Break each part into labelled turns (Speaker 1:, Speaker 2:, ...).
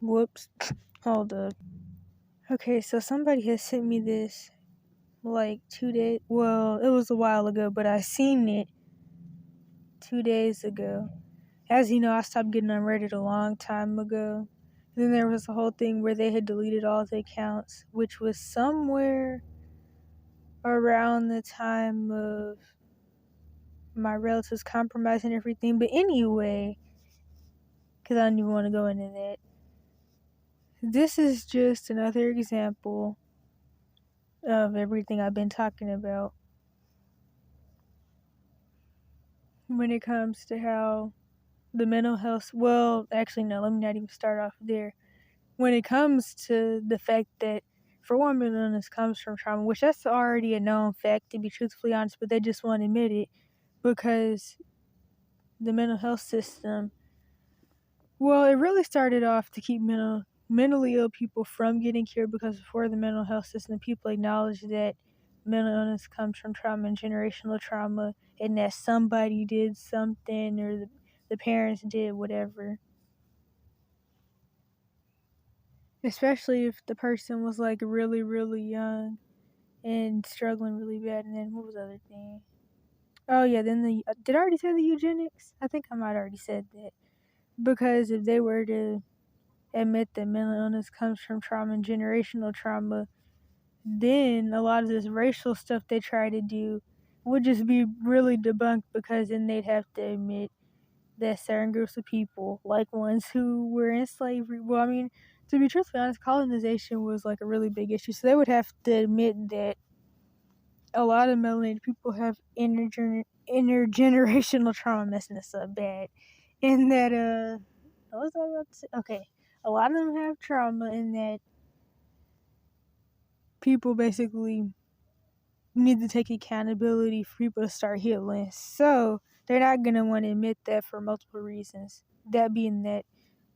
Speaker 1: Whoops. Hold up. Okay, so somebody has sent me this like 2 days. Well, it was a while ago, but I seen it 2 days ago. As you know, I stopped getting on Reddit a long time ago. Then there was a whole thing where they had deleted all the accounts, which was somewhere around the time of my relatives compromising everything. But anyway, because I don't even want to go into that. This is just another example of everything I've been talking about when it comes to how the mental health, well, actually, no, let me not even start off there. When it comes to the fact that, for one, mental illness comes from trauma, which that's already a known fact, to be truthfully honest, but they just won't admit it because the mental health system, well, it really started off to keep mentally ill people from getting cured, because before the mental health system, people acknowledged that mental illness comes from trauma and generational trauma, and that somebody did something or the parents did whatever. Especially if the person was like really, really young and struggling really bad. And then what was the other thing? Oh yeah, then did I already say the eugenics? I think I might already said that. Because if they were to admit that mental illness comes from trauma and generational trauma, then a lot of this racial stuff they try to do would just be really debunked, because then they'd have to admit that certain groups of people, like ones who were in slavery, well, I mean, to be truthfully honest, colonization was like a really big issue. So they would have to admit that a lot of melanated people have intergenerational trauma. I'm messing this up bad. And that, what was I about to say? Okay. A lot of them have trauma, and that people basically need to take accountability for people to start healing. So they're not going to want to admit that for multiple reasons. That being that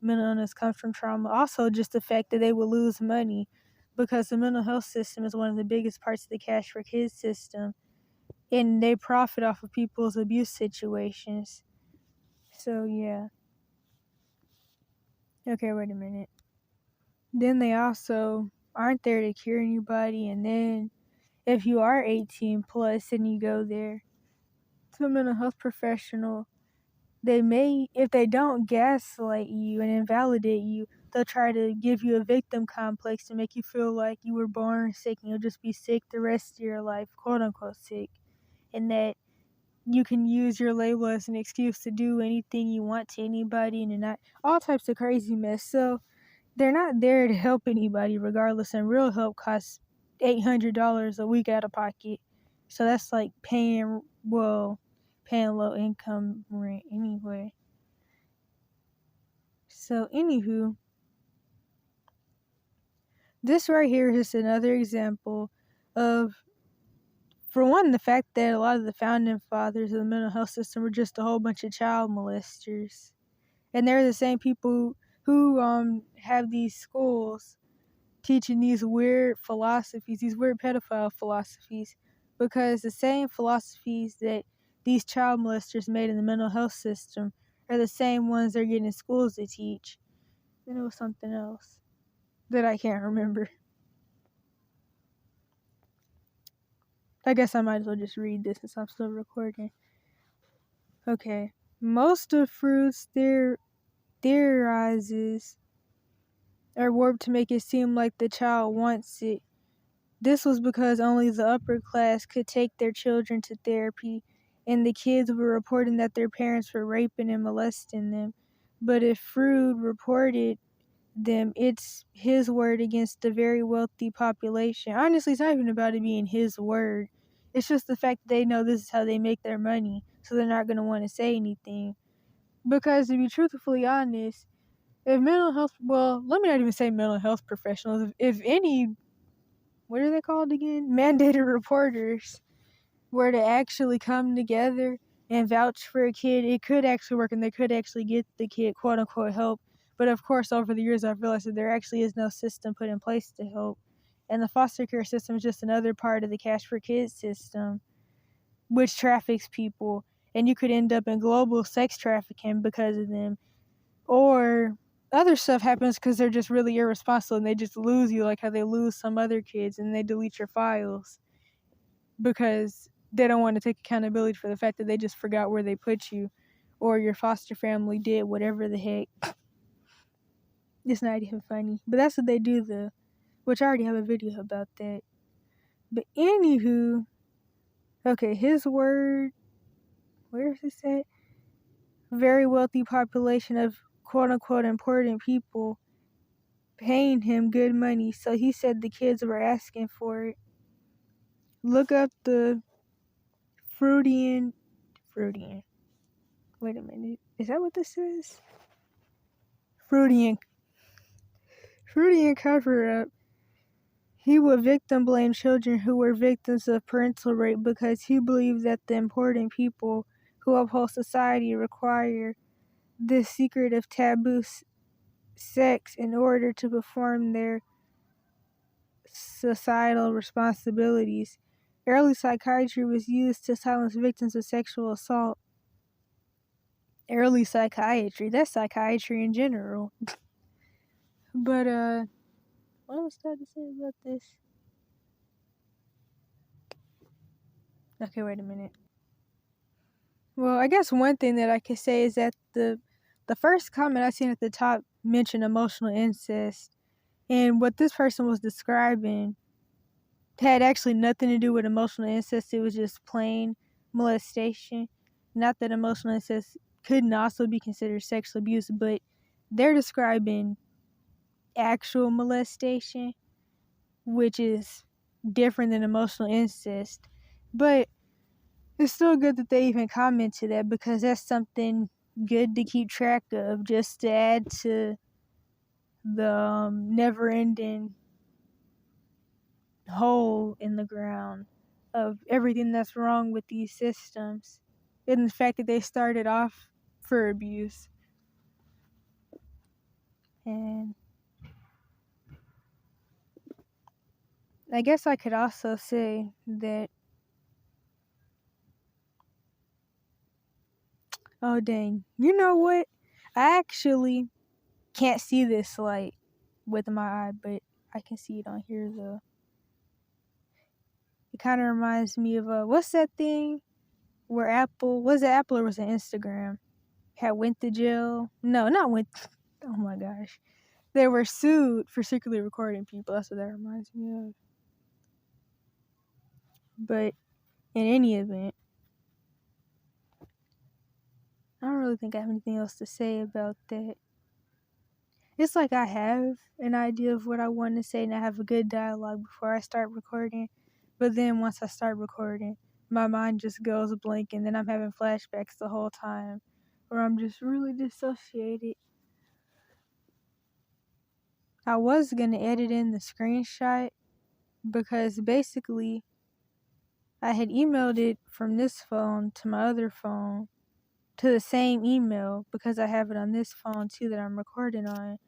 Speaker 1: mental illness comes from trauma. Also, just the fact that they will lose money, because the mental health system is one of the biggest parts of the cash for kids system, and they profit off of people's abuse situations. So yeah. Okay, wait a minute. Then they also aren't there to cure anybody, and then if you are 18 plus and you go there to a mental health professional, they may, if they don't gaslight you and invalidate you, they'll try to give you a victim complex to make you feel like you were born sick and you'll just be sick the rest of your life, quote unquote sick, and that you can use your label as an excuse to do anything you want to anybody, and not all types of crazy mess. So they're not there to help anybody regardless, and real help costs $800 a week out of pocket. So that's like paying low income rent anyway. So anywho, this right here is just another example of, for one, the fact that a lot of the founding fathers of the mental health system were just a whole bunch of child molesters. And they're the same people who have these schools teaching these weird philosophies, these weird pedophile philosophies, because the same philosophies that these child molesters made in the mental health system are the same ones they're getting in schools to teach. Then it was something else that I can't remember. I guess I might as well just read this since I'm still recording. Okay. Most of fruits theorizes are warped to make it seem like the child wants it. This was because only the upper class could take their children to therapy, and the kids were reporting that their parents were raping and molesting them. But if Freud reported them, it's his word against the very wealthy population. Honestly, it's not even about it being his word. It's just the fact that they know this is how they make their money, so they're not going to want to say anything. Because to be truthfully honest, if mental health, well, let me not even say mental health professionals, if any, what are they called again? Mandated reporters were to actually come together and vouch for a kid, it could actually work, and they could actually get the kid quote unquote help. But of course, over the years, I've realized that there actually is no system put in place to help. And the foster care system is just another part of the cash for kids system, which traffics people. And you could end up in global sex trafficking because of them. Or other stuff happens because they're just really irresponsible and they just lose you, like how they lose some other kids and they delete your files because they don't want to take accountability for the fact that they just forgot where they put you, or your foster family did whatever the heck. It's not even funny, but that's what they do though, which I already have a video about that. But anywho, okay, his word, where is this at? Very wealthy population of quote unquote important people paying him good money, so he said the kids were asking for it. Look up the Freudian. Wait a minute. Is that what this is? Freudian cover up. He would victim blame children who were victims of parental rape because he believed that the important people who uphold society require this secretive taboo sex in order to perform their societal responsibilities. Early psychiatry was used to silence victims of sexual assault. Early psychiatry, that's psychiatry in general. But what else did I have to say about this? Okay, wait a minute. Well, I guess one thing that I could say is that the first comment I seen at the top mentioned emotional incest, and what this person was describing had actually nothing to do with emotional incest. It was just plain molestation. Not that emotional incest couldn't also be considered sexual abuse, but they're describing actual molestation, which is different than emotional incest. But it's still good that they even commented that, because that's something good to keep track of, just to add to the never-ending hole in the ground of everything that's wrong with these systems, and the fact that they started off for abuse. And I guess I could also say that, oh dang, you know what? I actually can't see this light with my eye, but I can see it on here though. It kind of reminds me of what's that thing where Apple, was it Apple or was it Instagram, had went to jail? No, not went. Oh my gosh, they were sued for secretly recording people. That's what that reminds me of. But in any event, I don't really think I have anything else to say about that. It's like I have an idea of what I want to say and I have a good dialogue before I start recording. But then once I start recording, my mind just goes blank and then I'm having flashbacks the whole time, or I'm just really dissociated. I was going to edit in the screenshot because basically I had emailed it from this phone to my other phone to the same email because I have it on this phone too that I'm recording on.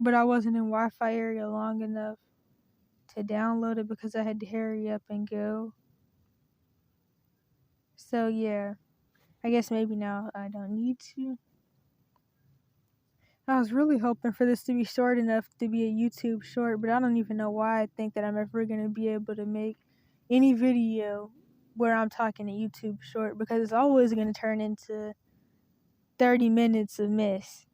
Speaker 1: But I wasn't in Wi-Fi area long enough to download it because I had to hurry up and go. So yeah, I guess maybe now I don't need to. I was really hoping for this to be short enough to be a YouTube short, but I don't even know why I think that I'm ever going to be able to make any video where I'm talking a YouTube short, because it's always going to turn into 30 minutes of mess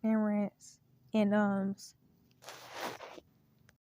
Speaker 1: and rants and ums.